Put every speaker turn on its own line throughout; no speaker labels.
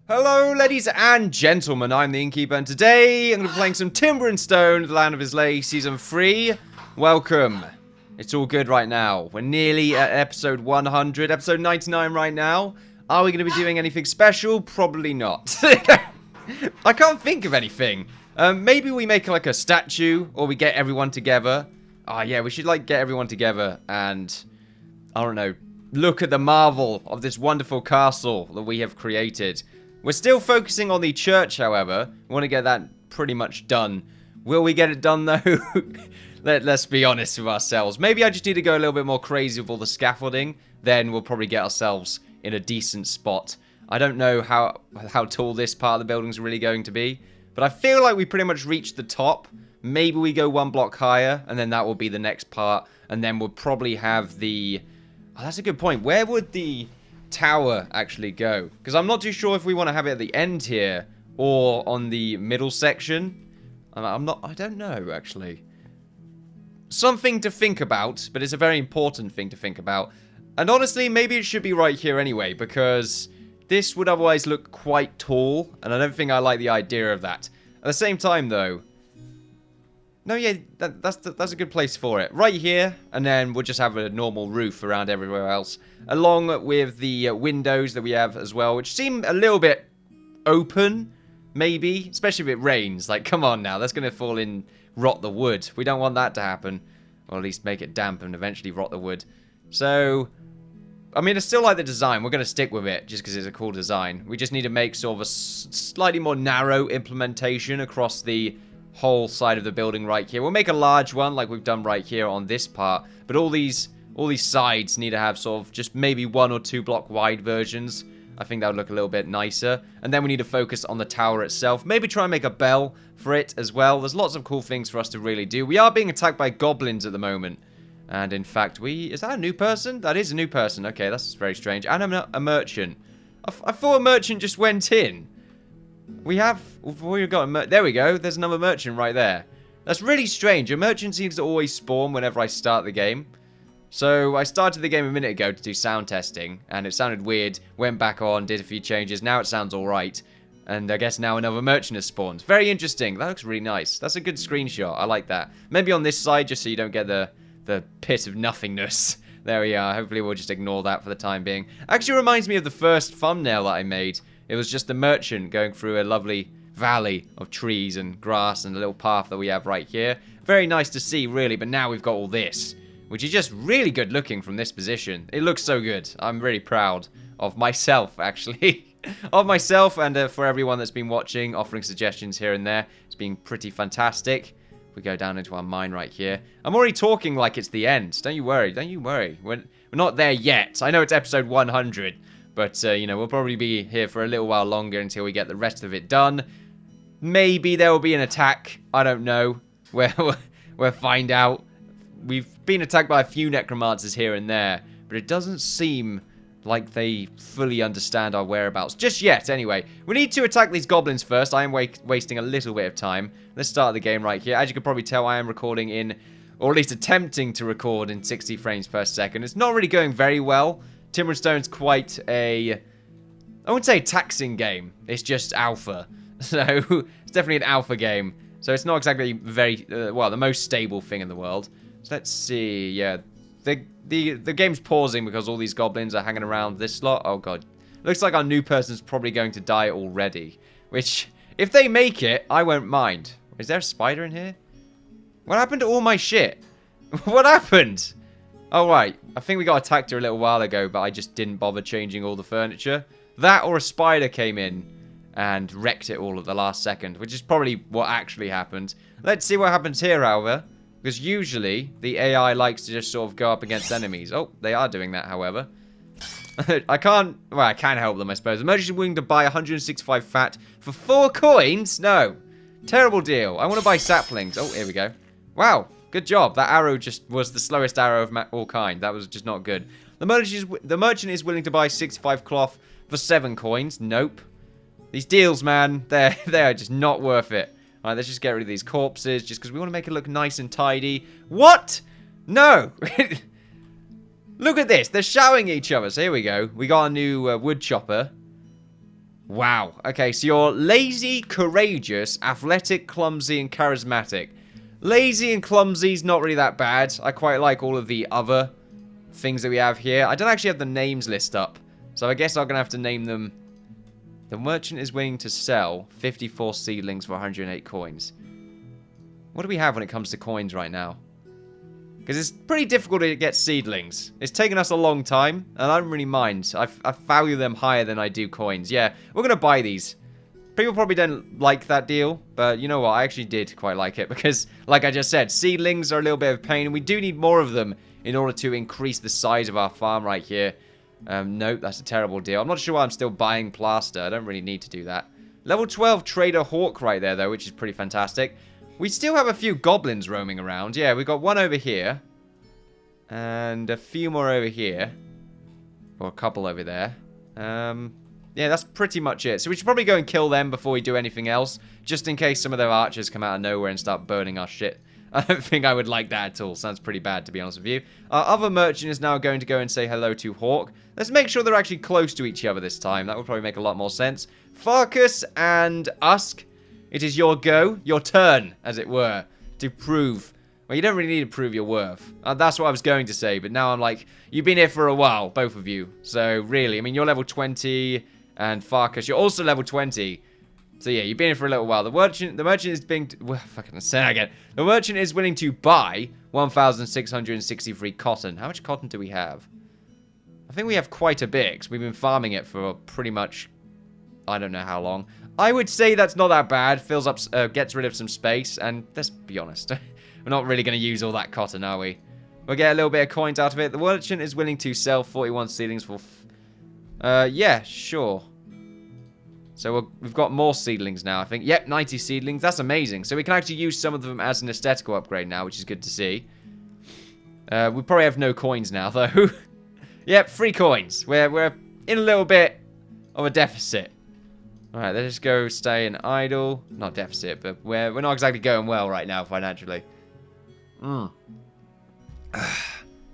Hello, ladies and gentlemen, I'm the Innkeeper, and today I'm going to be playing some Timber and Stone, The Land of Islay, Season 3. Welcome. It's all good right now. We're nearly at episode 100, episode 99 right now. Are we going to be doing anything special? Probably not. I can't think of anything. Maybe we make like a statue, or we get everyone together. Oh yeah, we should like get everyone together and, I don't know, look at the marvel of this wonderful castle that we have created. We're still focusing on the church, however. We want to get that pretty much done. Will we get it done, though? Let's be honest with ourselves. Maybe I just need to go a little bit more crazy with all the scaffolding. Then we'll probably get ourselves in a decent spot. I don't know how tall this part of the building's really going to be. But I feel like we pretty much reached the top. Maybe we go one block higher, and then that will be the next part. And then we'll probably have the... Oh, that's a good point. Where would the tower actually go? Because I'm not too sure if we want to have it at the end here or on the middle section. I don't know, actually. Something to think about, but it's a very important thing to think about. And honestly, maybe it should be right here anyway, because this would otherwise look quite tall, and I don't think I like the idea of that. At the same time, though, no, yeah, that's a good place for it. Right here, and then we'll just have a normal roof around everywhere else. Along with the windows that we have as well, which seem a little bit open, maybe. Especially if it rains. Like, come on now, that's going to fall in, rot the wood. We don't want that to happen. Or at least make it damp and eventually rot the wood. So, I mean, I still like the design. We're going to stick with it, just because it's a cool design. We just need to make sort of a slightly more narrow implementation across the whole side of the building right here. We'll make a large one like we've done right here on this part, but all these sides need to have sort of just maybe 1 or 2 block wide versions. I think that would look a little bit nicer. And then we need to focus on the tower itself. Maybe try and make a bell for it as well. There's lots of cool things for us to really do. We are being attacked by goblins at the moment. And in fact, is that a new person? That is a new person. Okay, that's very strange. And a merchant. I thought a merchant just went in. We've got there we go. There's another merchant right there. That's really strange. A merchant seems to always spawn whenever I start the game. So I started the game a minute ago to do sound testing, and it sounded weird. Went back on, did a few changes. Now it sounds all right. And I guess now another merchant has spawned. Very interesting. That looks really nice. That's a good screenshot. I like that. Maybe on this side, just so you don't get the pit of nothingness. There we are. Hopefully we'll just ignore that for the time being. Actually reminds me of the first thumbnail that I made. It was just a merchant going through a lovely valley of trees and grass and a little path that we have right here. Very nice to see, really, but now we've got all this, which is just really good looking from this position. It looks so good. I'm really proud of myself, actually. Of myself and for everyone that's been watching, offering suggestions here and there. It's been pretty fantastic. We go down into our mine right here. I'm already talking like it's the end. Don't you worry. Don't you worry. We're not there yet. I know it's episode 100. But, you know, we'll probably be here for a little while longer until we get the rest of it done. Maybe there will be an attack. I don't know. We'll find out. We've been attacked by a few necromancers here and there. But it doesn't seem like they fully understand our whereabouts. Just yet, anyway. We need to attack these goblins first. I am wasting a little bit of time. Let's start the game right here. As you can probably tell, I am recording in, or at least attempting to record in 60 frames per second. It's not really going very well. Timber and Stone's quite I wouldn't say taxing game. It's just alpha. So, it's definitely an alpha game. So, it's not exactly very, the most stable thing in the world. So, let's see. Yeah, the game's pausing because all these goblins are hanging around this slot. Oh, God. Looks like our new person's probably going to die already. Which, if they make it, I won't mind. Is there a spider in here? What happened to all my shit? What happened? Oh, right. I think we got attacked here a little while ago, but I just didn't bother changing all the furniture. That or a spider came in and wrecked it all at the last second, which is probably what actually happened. Let's see what happens here, however, because usually the AI likes to just sort of go up against enemies. Oh, they are doing that, however. I can help them, I suppose. Emergency willing to buy 165 fat for 4 coins? No. Terrible deal. I want to buy saplings. Oh, here we go. Wow. Good job. That arrow just was the slowest arrow of all kind. That was just not good. The merchant is willing to buy 65 cloth for 7 coins. Nope. These deals, man, they are just not worth it. All right, let's just get rid of these corpses just because we want to make it look nice and tidy. What? No. Look at this. They're shouting at each other. So here we go. We got a new wood chopper. Wow. Okay, so you're lazy, courageous, athletic, clumsy, and charismatic. Lazy and clumsy is not really that bad. I quite like all of the other things that we have here. I don't actually have the names list up, so I guess I'm going to have to name them. The merchant is willing to sell 54 seedlings for 108 coins. What do we have when it comes to coins right now? Because it's pretty difficult to get seedlings. It's taken us a long time, and I don't really mind. I value them higher than I do coins. Yeah, we're going to buy these. People probably don't like that deal, but you know what? I actually did quite like it because, like I just said, seedlings are a little bit of pain, and we do need more of them in order to increase the size of our farm right here. Nope, that's a terrible deal. I'm not sure why I'm still buying plaster. I don't really need to do that. Level 12 Trader Hawk right there, though, which is pretty fantastic. We still have a few goblins roaming around. Yeah, we've got one over here. And a few more over here. Or a couple over there. Yeah, that's pretty much it. So we should probably go and kill them before we do anything else. Just in case some of their archers come out of nowhere and start burning our shit. I don't think I would like that at all. Sounds pretty bad, to be honest with you. Our other merchant is now going to go and say hello to Hawk. Let's make sure they're actually close to each other this time. That would probably make a lot more sense. Farkas and Usk, it is your go. Your turn, as it were, to prove... Well, you don't really need to prove your worth. That's what I was going to say, but now I'm like, you've been here for a while, both of you. So, really, I mean, you're level 20, and Farkas, you're also level 20. So, yeah, you've been here for a little while. The merchant is being... Well, fucking say that again. The merchant is willing to buy 1,663 cotton. How much cotton do we have? I think we have quite a bit, because we've been farming it for pretty much... I don't know how long. I would say that's not that bad. Fills up, gets rid of some space, and let's be honest... We're not really going to use all that cotton, are we? We'll get a little bit of coins out of it. The merchant is willing to sell 41 seedlings for... yeah, sure. So we've got more seedlings now, I think. Yep, 90 seedlings. That's amazing. So we can actually use some of them as an aesthetical upgrade now, which is good to see. We probably have no coins now, though. Yep, 3 coins. We're in a little bit of a deficit. Alright, let's just go stay in idle. Not deficit, but we're not exactly going well right now financially.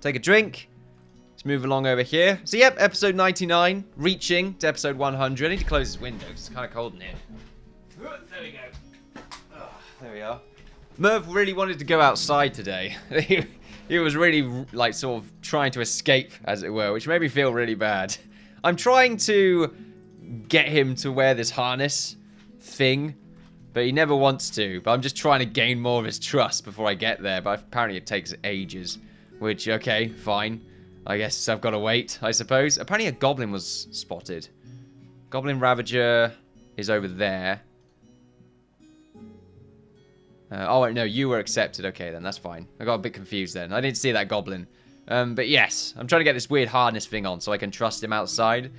Take a drink. Let's move along over here. So, yep, episode 99, reaching to episode 100. I need to close this window because it's kind of cold in here. There we go. There we are. Merv really wanted to go outside today. He was really, like, sort of trying to escape, as it were, which made me feel really bad. I'm trying to get him to wear this harness thing, but he never wants to. But I'm just trying to gain more of his trust before I get there. But apparently it takes ages. Which, okay, fine. I guess I've got to wait, I suppose. Apparently a goblin was spotted. Goblin Ravager is over there. Oh, wait, no, you were accepted. Okay, then, that's fine. I got a bit confused then. I didn't see that goblin. But yes, I'm trying to get this weird harness thing on so I can trust him outside.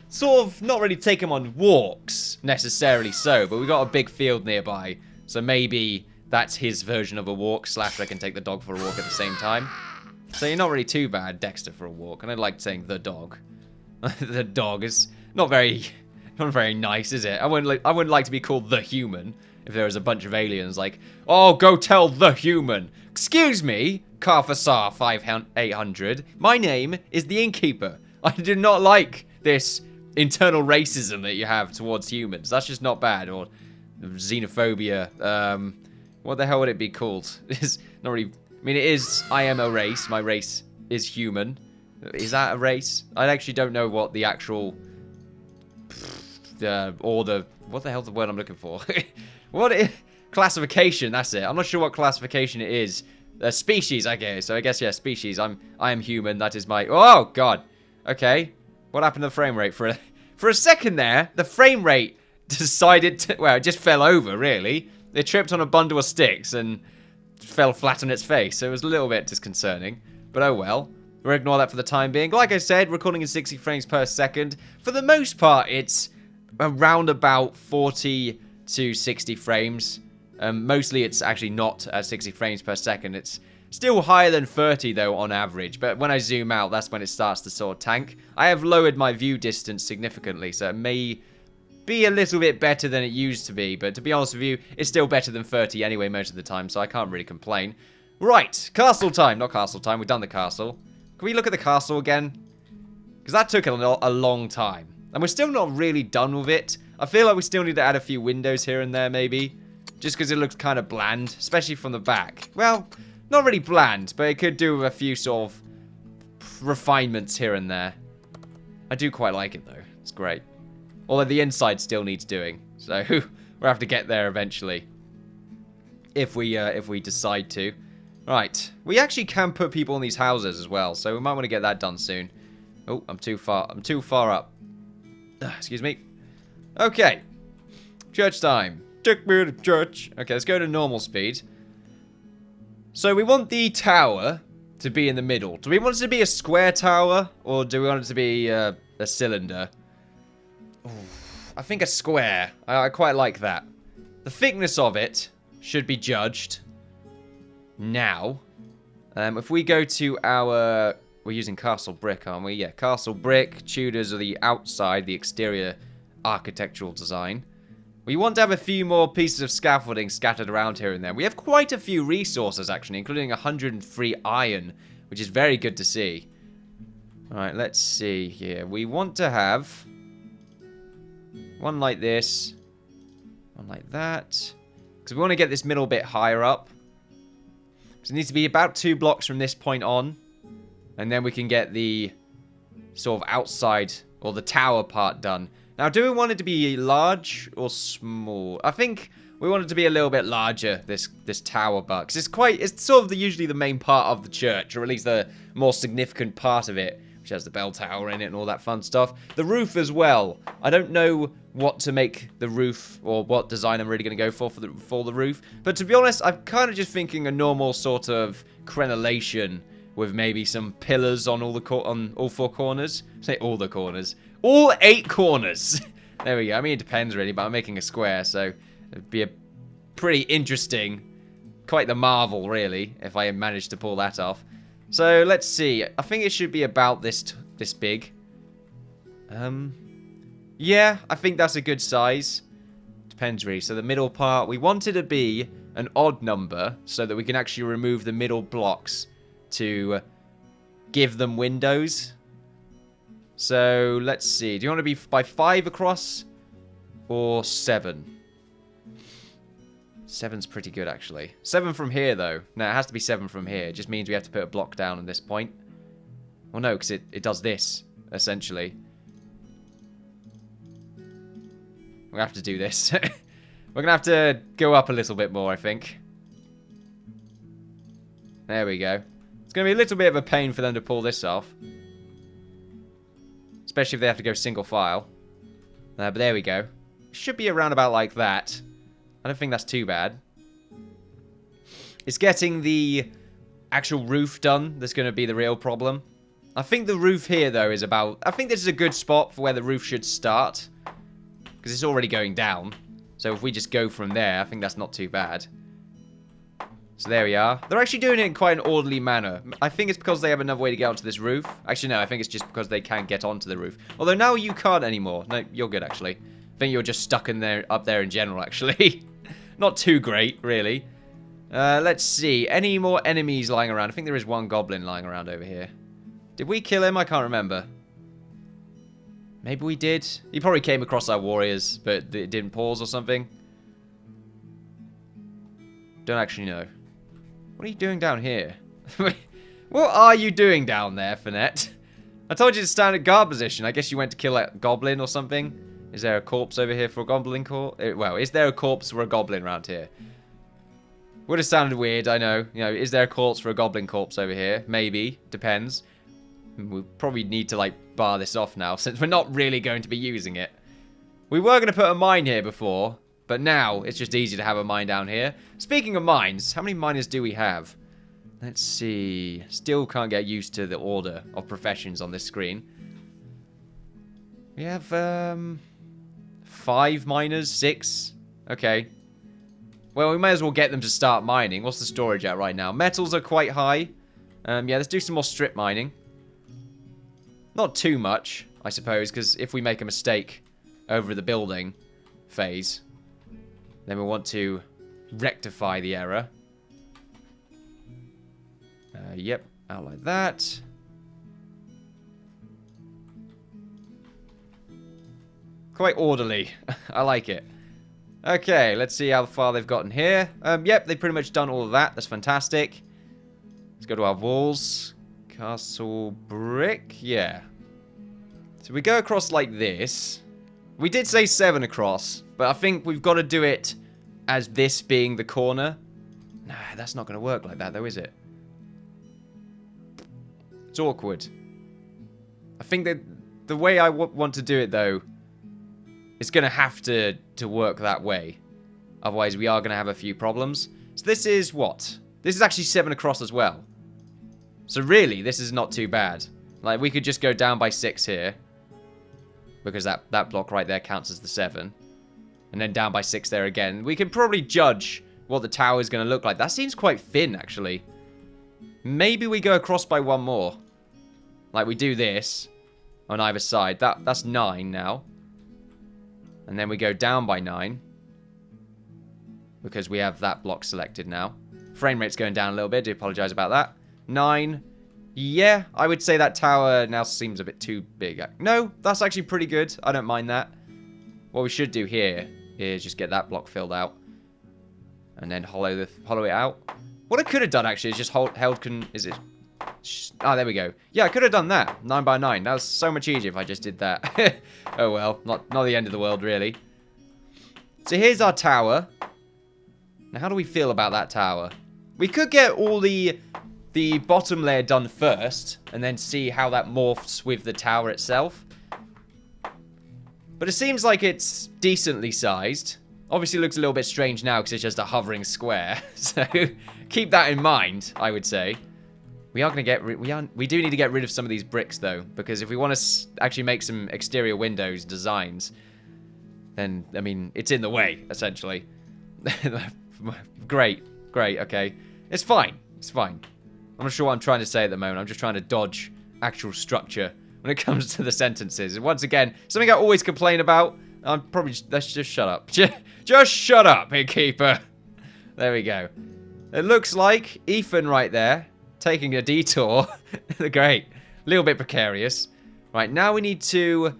Sort of not really take him on walks, necessarily so, but we've got a big field nearby, so maybe that's his version of a walk, / I can take the dog for a walk at the same time. So you're not really too bad, Dexter, for a walk, and I like saying the dog. The dog is not very nice, is it? I wouldn't like to be called the human if there was a bunch of aliens like, oh, go tell the human. Excuse me, Carthasar 5800. My name is the Innkeeper. I do not like this internal racism that you have towards humans. That's just not bad. Or xenophobia. What the hell would it be called? It's not really... I mean, it is... I am a race. My race is human. Is that a race? I actually don't know what the actual... or the... What the hell's the word I'm looking for? Classification, that's it. I'm not sure what classification it is. Species, okay. So I guess, yeah, species. I am human. That is my... Oh, God. Okay. What happened to the frame rate? For a second there, the frame rate decided to... Well, it just fell over, really. It tripped on a bundle of sticks and fell flat on its face. So it was a little bit disconcerting. But oh well. We'll ignore that for the time being. Like I said, recording in 60 frames per second. For the most part, it's around about 40 to 60 frames. Mostly it's actually not at 60 frames per second. It's still higher than 30, though, on average. But when I zoom out, that's when it starts to sort of tank. I have lowered my view distance significantly, so it may be a little bit better than it used to be. But to be honest with you, it's still better than 30 anyway most of the time, so I can't really complain. Right, castle time. Not castle time, we've done the castle. Can we look at the castle again? Because that took a long time. And we're still not really done with it. I feel like we still need to add a few windows here and there, maybe. Just because it looks kind of bland, especially from the back. Well, not really bland, but it could do with a few sort of refinements here and there. I do quite like it, though. It's great. Although the inside still needs doing. So, we'll have to get there eventually. If we decide to. Right. We actually can put people in these houses as well, so we might want to get that done soon. Oh, I'm too far up. Excuse me. Okay. Church time. Take me to church. Okay, let's go to normal speed. So we want the tower to be in the middle. Do we want it to be a square tower, or do we want it to be a cylinder? Ooh, I think a square. I quite like that. The thickness of it should be judged now. If we go to our... We're using castle brick, aren't we? Yeah, castle brick. Tudors are the outside, the exterior architectural design. We want to have a few more pieces of scaffolding scattered around here and there. We have quite a few resources, actually, including 103 iron, which is very good to see. Alright, let's see here. We want to have one like this, one like that, because we want to get this middle bit higher up. So it needs to be about 2 blocks from this point on, and then we can get the sort of outside, or the tower part done. Now, do we want it to be large or small? I think we want it to be a little bit larger, this tower part, because it's sort of usually the main part of the church, or at least the more significant part of it, which has the bell tower in it and all that fun stuff. The roof as well. I don't know what to make the roof, or what design I'm really going to go for the roof, but to be honest, I'm kind of just thinking a normal sort of crenellation with maybe some pillars on all 4 corners. Say all the corners. All 8 corners. There we go. I mean, it depends really, but I'm making a square, so it'd be a pretty interesting, quite the marvel really, if I managed to pull that off. So let's see. I think it should be about this big. Yeah, I think that's a good size. Depends really. So the middle part, we want it to be an odd number so that we can actually remove the middle blocks to give them windows. So, let's see. Do you want to be by 5 across? Or 7? 7's pretty good, actually. 7 from here, though. No, it has to be 7 from here. It just means we have to put a block down at this point. Well, no, because it does this, essentially. We have to do this. We're going to have to go up a little bit more, I think. There we go. It's going to be a little bit of a pain for them to pull this off. Especially if they have to go single file. But there we go. Should be around about like that. I don't think that's too bad. It's getting the actual roof done that's going to be the real problem. I think the roof here, though, is about... I think this is a good spot for where the roof should start. Because it's already going down. So if we just go from there, I think that's not too bad. So there we are. They're actually doing it in quite an orderly manner. I think it's because they have another way to get onto this roof. Actually, no, I think it's just because they can't get onto the roof. Although now you can't anymore. No, you're good, actually. I think you're just stuck in there, up there in general, actually. Not too great, really. Let's see. Any more enemies lying around? I think there is one goblin lying around over here. Did we kill him? I can't remember. Maybe we did. He probably came across our warriors, but it didn't pause or something. Don't actually know. What are you doing down here? What are you doing down there, Finette? I told you to stand at guard position. I guess you went to kill a goblin or something. Is there a corpse over here for a goblin corpse? Well, is there a corpse for a goblin around here? Would have sounded weird, I know. You know, is there a corpse for a goblin corpse over here? Maybe. Depends. We probably need to, like, bar this off now, since we're not really going to be using it. We were going to put a mine here before, but now it's just easy to have a mine down here. Speaking of mines, how many miners do we have? Let's see. Still can't get used to the order of professions on this screen. We have, 5 miners? 6? Okay. Well, we may as well get them to start mining. What's the storage at right now? Metals are quite high. Yeah, let's do some more strip mining. Not too much, I suppose, because if we make a mistake over the building phase, then we want to rectify the error. Yep, out like that. Quite orderly. I like it. Okay, let's see how far they've gotten here. Yep, they've pretty much done all of that. That's fantastic. Let's go to our walls. Castle brick. Yeah. So we go across like this. We did say 7 across, but I think we've got to do it as this being the corner. Nah, that's not going to work like that, though, is it? It's awkward. I think that the way I want to do it, though, it's going to have to work that way. Otherwise, we are going to have a few problems. So this is what? This is actually 7 across as well. So really, this is not too bad. Like, we could just go down by 6 here. Because that block right there counts as the 7. And then down by 6 there again. We can probably judge what the tower is going to look like. That seems quite thin, actually. Maybe we go across by 1 more. Like, we do this on either side. That's 9 now. And then we go down by 9. Because we have that block selected now. Frame rate's going down a little bit. Do apologize about that. 9. Yeah, I would say that tower now seems a bit too big. No, that's actually pretty good. I don't mind that. What we should do here is just get that block filled out. And then hollow it out. What I could have done, actually, is just is it... Ah, there we go. Yeah, I could have done that. 9 by 9. That was so much easier if I just did that. Oh, well. Not the end of the world, really. So here's our tower. Now, how do we feel about that tower? We could get all the bottom layer done first, and then see how that morphs with the tower itself. But it seems like it's decently sized. Obviously, it looks a little bit strange now because it's just a hovering square. So keep that in mind, I would say. We are going to get we do need to get rid of some of these bricks though, because if we want to actually make some exterior windows designs, then I mean it's in the way essentially. Great, okay, it's fine. I'm not sure what I'm trying to say at the moment. I'm just trying to dodge actual structure when it comes to the sentences. And once again, something I always complain about. I'm probably let's just shut up. Just shut up, Innkeeper. There we go. It looks like Ethan right there taking a detour. Great. A little bit precarious. Right, now we need to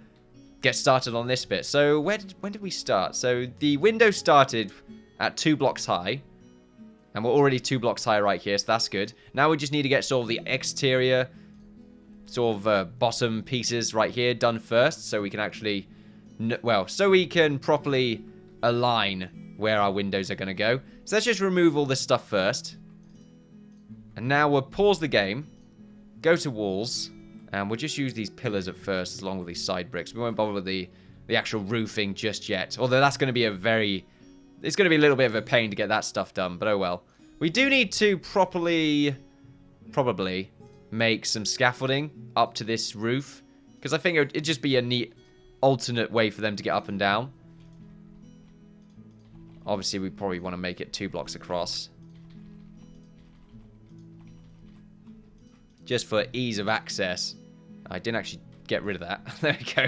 get started on this bit. So when did we start? So the window started at 2 blocks high. And we're already 2 blocks high right here, so that's good. Now we just need to get sort of the exterior, sort of bottom pieces right here done first. So we can actually, so we can properly align where our windows are going to go. So let's just remove all this stuff first. And now we'll pause the game, go to walls, and we'll just use these pillars at first along with these side bricks. We won't bother with the actual roofing just yet. Although that's going to be it's going to be a little bit of a pain to get that stuff done, but oh well. We do need to probably make some scaffolding up to this roof, because I think it'd just be a neat alternate way for them to get up and down. Obviously, we probably want to make it 2 blocks across. Just for ease of access. I didn't actually get rid of that. There we go.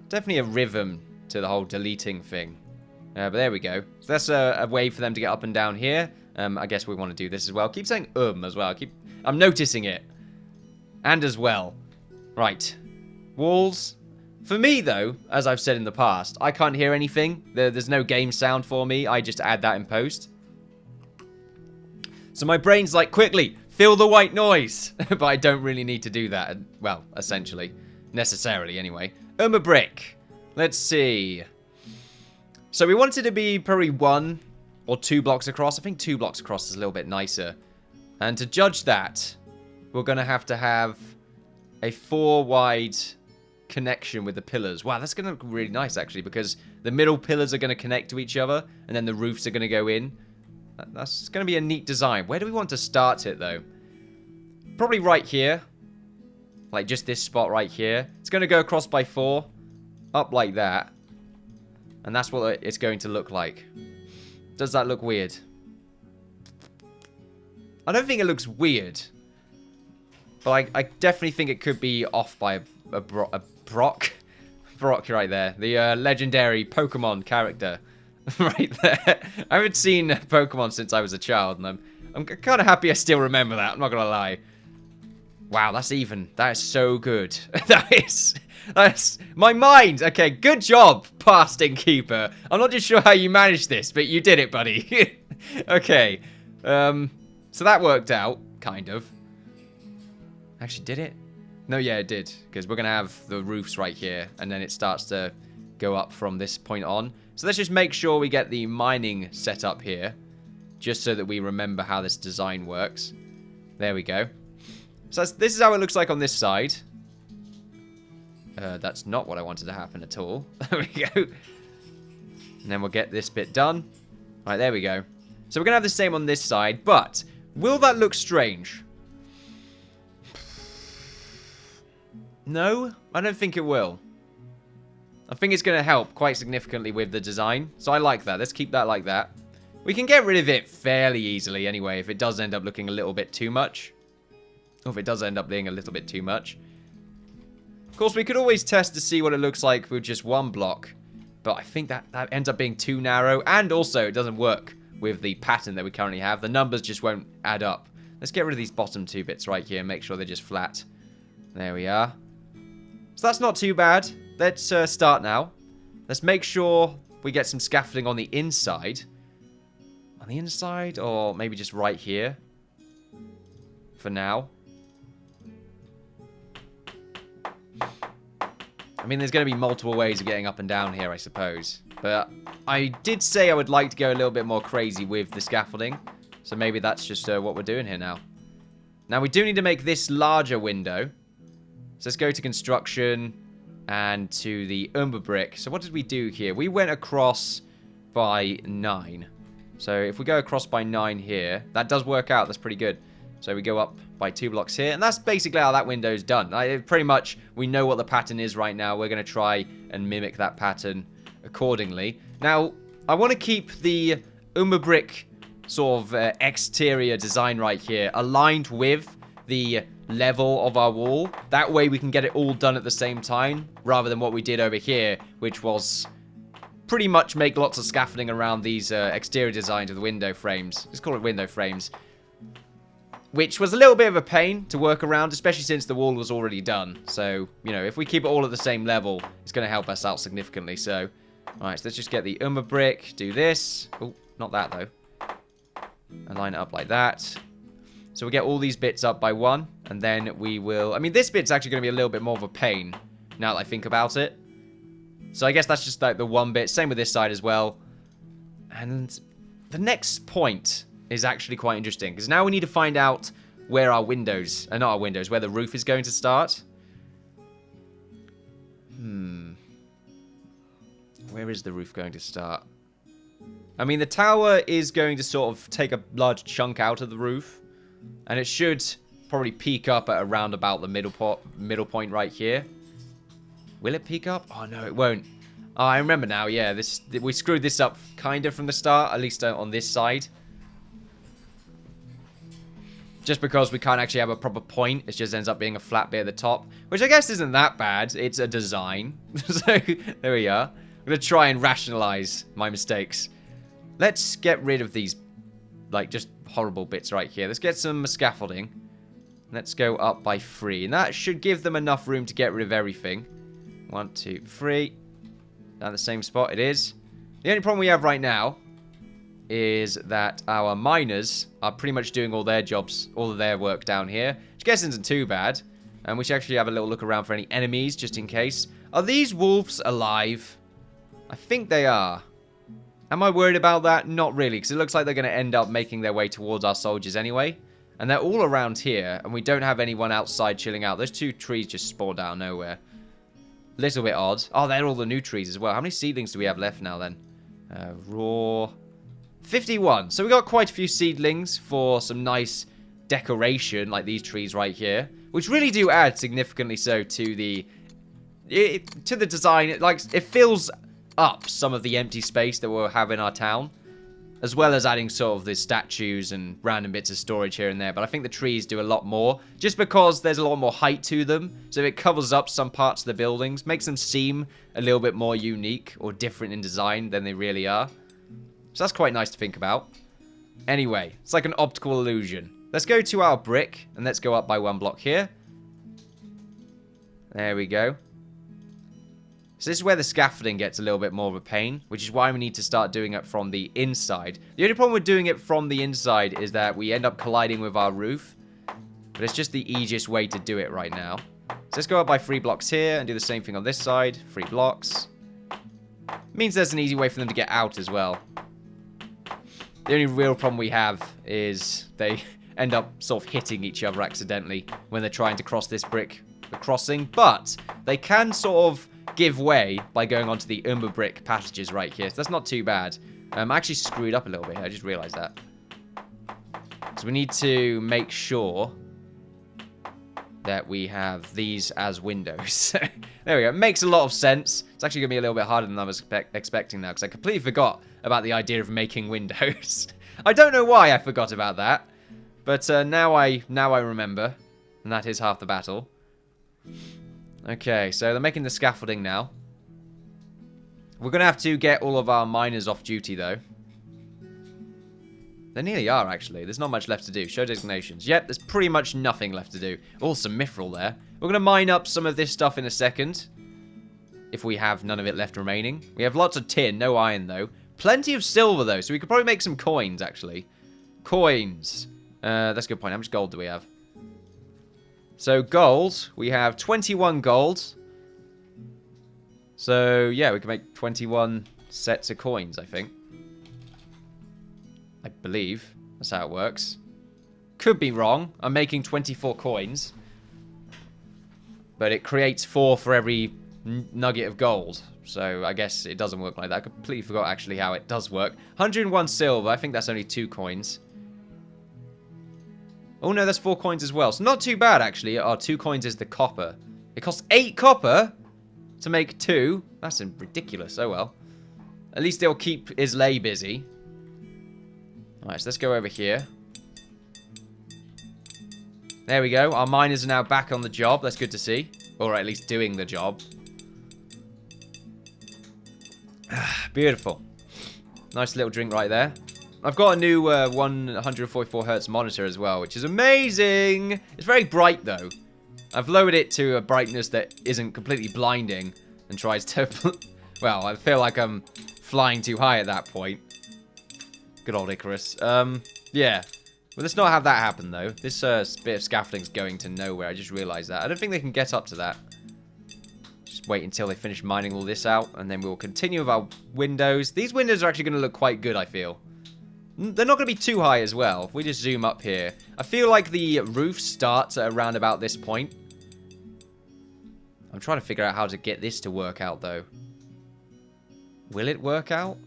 Definitely a rhythm to the whole deleting thing. But there we go. So that's a way for them to get up and down here. I guess we want to do this as well. Keep saying as well. I'm noticing it. And as well. Right. Walls. For me, though, as I've said in the past, I can't hear anything. There's no game sound for me. I just add that in post. So my brain's like, quickly, fill the white noise. But I don't really need to do that. Well, essentially. Necessarily, anyway. A brick. Let's see. So we wanted to be probably 1 or 2 blocks across. I think 2 blocks across is a little bit nicer. And to judge that, we're going to have a 4 wide connection with the pillars. Wow, that's going to look really nice, actually, because the middle pillars are going to connect to each other, and then the roofs are going to go in. That's going to be a neat design. Where do we want to start it, though? Probably right here. Like just this spot right here. It's going to go across by 4. Up like that. And that's what it's going to look like. Does that look weird? I don't think it looks weird. But I definitely think it could be off by a Brock. Brock right there. The legendary Pokemon character. Right there. I haven't seen Pokemon since I was a child. And I'm kind of happy I still remember that. I'm not going to lie. Wow, that's even. That is so good. That's my mind. Okay, good job, past Innkeeper. I'm not just sure how you managed this, but you did it, buddy. Okay. So that worked out, kind of. Actually, did it? No, yeah, it did. Because we're going to have the roofs right here, and then it starts to go up from this point on. So let's just make sure we get the mining set up here, just so that we remember how this design works. There we go. So this is how it looks like on this side. That's not what I wanted to happen at all. There we go. And then we'll get this bit done. Right, there we go. So we're going to have the same on this side, but will that look strange? No, I don't think it will. I think it's going to help quite significantly with the design. So I like that. Let's keep that like that. We can get rid of it fairly easily anyway if it does end up looking a little bit too much. Or if it does end up being a little bit too much. Of course, we could always test to see what it looks like with just one block. But I think that ends up being too narrow. And also, it doesn't work with the pattern that we currently have. The numbers just won't add up. Let's get rid of these bottom two bits right here. Make sure they're just flat. There we are. So that's not too bad. Let's start now. Let's make sure we get some scaffolding on the inside. On the inside? Or maybe just right here. For now. I mean, there's going to be multiple ways of getting up and down here, I suppose. But I did say I would like to go a little bit more crazy with the scaffolding. So maybe that's just what we're doing here now. Now, we do need to make this larger window. So let's go to construction and to the umber brick. So what did we do here? We went across by 9. So if we go across by 9 here, that does work out. That's pretty good. So we go up by 2 blocks here. And that's basically how that window's done. Pretty much, we know what the pattern is right now. We're going to try and mimic that pattern accordingly. Now, I want to keep the umber brick sort of exterior design right here aligned with the level of our wall. That way we can get it all done at the same time, rather than what we did over here, which was pretty much make lots of scaffolding around these exterior designs of the window frames. Let's call it window frames. Which was a little bit of a pain to work around, especially since the wall was already done. So, you know, if we keep it all at the same level, it's going to help us out significantly. So, alright, so let's just get the umber brick, do this. Oh, not that though. And line it up like that. So we get all these bits up by 1, and then we will... I mean, this bit's actually going to be a little bit more of a pain, now that I think about it. So I guess that's just like the one bit. Same with this side as well. And the next point is actually quite interesting, because now we need to find out where our windows... not our windows, where the roof is going to start. Where is the roof going to start? I mean, the tower is going to sort of take a large chunk out of the roof. And it should probably peak up at around about the middle point right here. Will it peak up? Oh, no, it won't. Oh, I remember now, yeah. We screwed this up kind of from the start, at least on this side. Just because we can't actually have a proper point. It just ends up being a flat bit at the top. Which I guess isn't that bad. It's a design. So, there we are. I'm going to try and rationalize my mistakes. Let's get rid of these, like, just horrible bits right here. Let's get some scaffolding. Let's go up by 3. And that should give them enough room to get rid of everything. 1, 2, 3. Down the same spot it is. The only problem we have right now is that our miners are pretty much doing all their jobs, all of their work down here. Which I guess isn't too bad. And we should actually have a little look around for any enemies, just in case. Are these wolves alive? I think they are. Am I worried about that? Not really, because it looks like they're going to end up making their way towards our soldiers anyway. And they're all around here, and we don't have anyone outside chilling out. Those 2 trees just spawned out of nowhere. Little bit odd. Oh, they're all the new trees as well. How many seedlings do we have left now, then? Raw. 51. So we got quite a few seedlings for some nice decoration, like these trees right here. Which really do add significantly so to the design. It fills up some of the empty space that we'll have in our town, as well as adding sort of the statues and random bits of storage here and there. But I think the trees do a lot more, just because there's a lot more height to them. So it covers up some parts of the buildings, makes them seem a little bit more unique or different in design than they really are. So that's quite nice to think about. Anyway, it's like an optical illusion. Let's go to our brick, and let's go up by 1 block here. There we go. So this is where the scaffolding gets a little bit more of a pain, which is why we need to start doing it from the inside. The only problem with doing it from the inside is that we end up colliding with our roof. But it's just the easiest way to do it right now. So let's go up by 3 blocks here and do the same thing on this side. 3 blocks. Means there's an easy way for them to get out as well. The only real problem we have is they end up sort of hitting each other accidentally when they're trying to cross this brick crossing. But they can sort of give way by going onto the umber brick passages right here. So that's not too bad. I actually screwed up a little bit here. I just realized that. So we need to make sure that we have these as windows. There we go. It makes a lot of sense. It's actually going to be a little bit harder than I was expecting now, because I completely forgot about the idea of making windows. I don't know why I forgot about that, but now I remember, and that is half the battle. Okay, so they're making the scaffolding now. We're going to have to get all of our miners off duty, though. They nearly are, actually. There's not much left to do. Show designations. Yep, there's pretty much nothing left to do. Oh, some mithril there. We're going to mine up some of this stuff in a second. If we have none of it left remaining. We have lots of tin, no iron, though. Plenty of silver, though, so we could probably make some coins, actually. Coins. That's a good point. How much gold do we have? So, gold. We have 21 gold. So, yeah, we can make 21 sets of coins, I think. I believe. That's how it works. Could be wrong. I'm making 24 coins. But it creates 4 for every nugget of gold. So I guess it doesn't work like that. I completely forgot actually how it does work. 101 silver. I think that's only 2 coins. Oh no, that's 4 coins as well. So not too bad actually. Our 2 coins is the copper. It costs 8 copper to make 2. That's ridiculous. Oh well. At least it'll keep Islay busy. Alright, so let's go over here. There we go. Our miners are now back on the job. That's good to see. Or at least doing the job. Beautiful. Nice little drink right there. I've got a new 144 hertz monitor as well, which is amazing. It's very bright, though. I've lowered it to a brightness that isn't completely blinding and tries to... Well, I feel like I'm flying too high at that point. Good old Icarus. Yeah. Well, let's not have that happen, though. This bit of scaffolding's going to nowhere. I just realized that. I don't think they can get up to that. Just wait until they finish mining all this out, and then we'll continue with our windows. These windows are actually going to look quite good, I feel. They're not going to be too high as well. If we just zoom up here. I feel like the roof starts at around about this point. I'm trying to figure out how to get this to work out, though. Will it work out?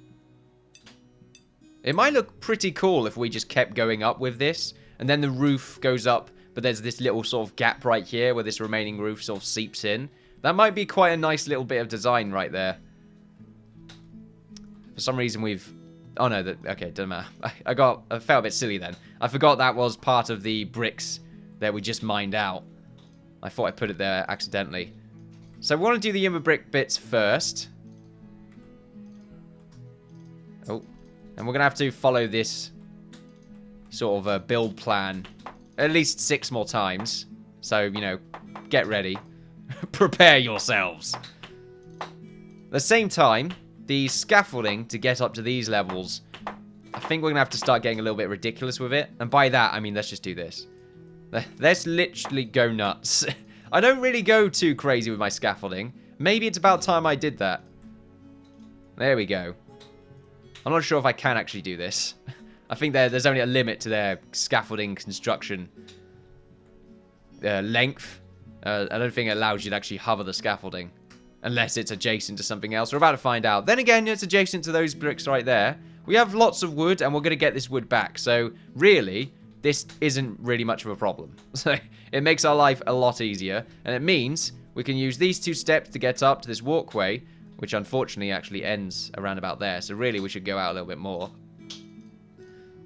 It might look pretty cool if we just kept going up with this. And then the roof goes up, but there's this little sort of gap right here where this remaining roof sort of seeps in. That might be quite a nice little bit of design right there. For some reason we've... Oh no, okay, doesn't matter. I felt a bit silly then. I forgot that was part of the bricks that we just mined out. I thought I put it there accidentally. So we want to do the inner brick bits first. Oh. And we're going to have to follow this sort of a build plan at least 6 more times. So, you know, get ready. Prepare yourselves. At the same time, the scaffolding to get up to these levels, I think we're going to have to start getting a little bit ridiculous with it. And by that, I mean, let's just do this. Let's literally go nuts. I don't really go too crazy with my scaffolding. Maybe it's about time I did that. There we go. I'm not sure if I can actually do this. I think there's only a limit to their scaffolding construction length. I don't think it allows you to actually hover the scaffolding. Unless it's adjacent to something else. We're about to find out. Then again, it's adjacent to those bricks right there. We have lots of wood, and we're going to get this wood back. So, really, this isn't really much of a problem. So, it makes our life a lot easier. And it means we can use these 2 steps to get up to this walkway, which unfortunately actually ends around about there. So, really, we should go out a little bit more.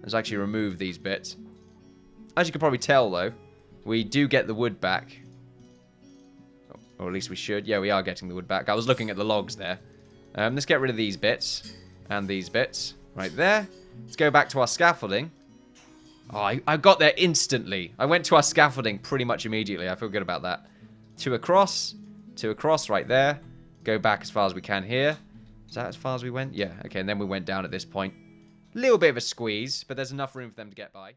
Let's actually remove these bits. As you can probably tell, though, we do get the wood back. Or at least we should. Yeah, we are getting the wood back. I was looking at the logs there. Let's get rid of these bits. And these bits. Right there. Let's go back to our scaffolding. Oh, I got there instantly. I went to our scaffolding pretty much immediately. I feel good about that. 2 across. 2 across right there. Go back as far as we can here. Is that as far as we went? Yeah, okay, and then we went down at this point. Little bit of a squeeze, but there's enough room for them to get by.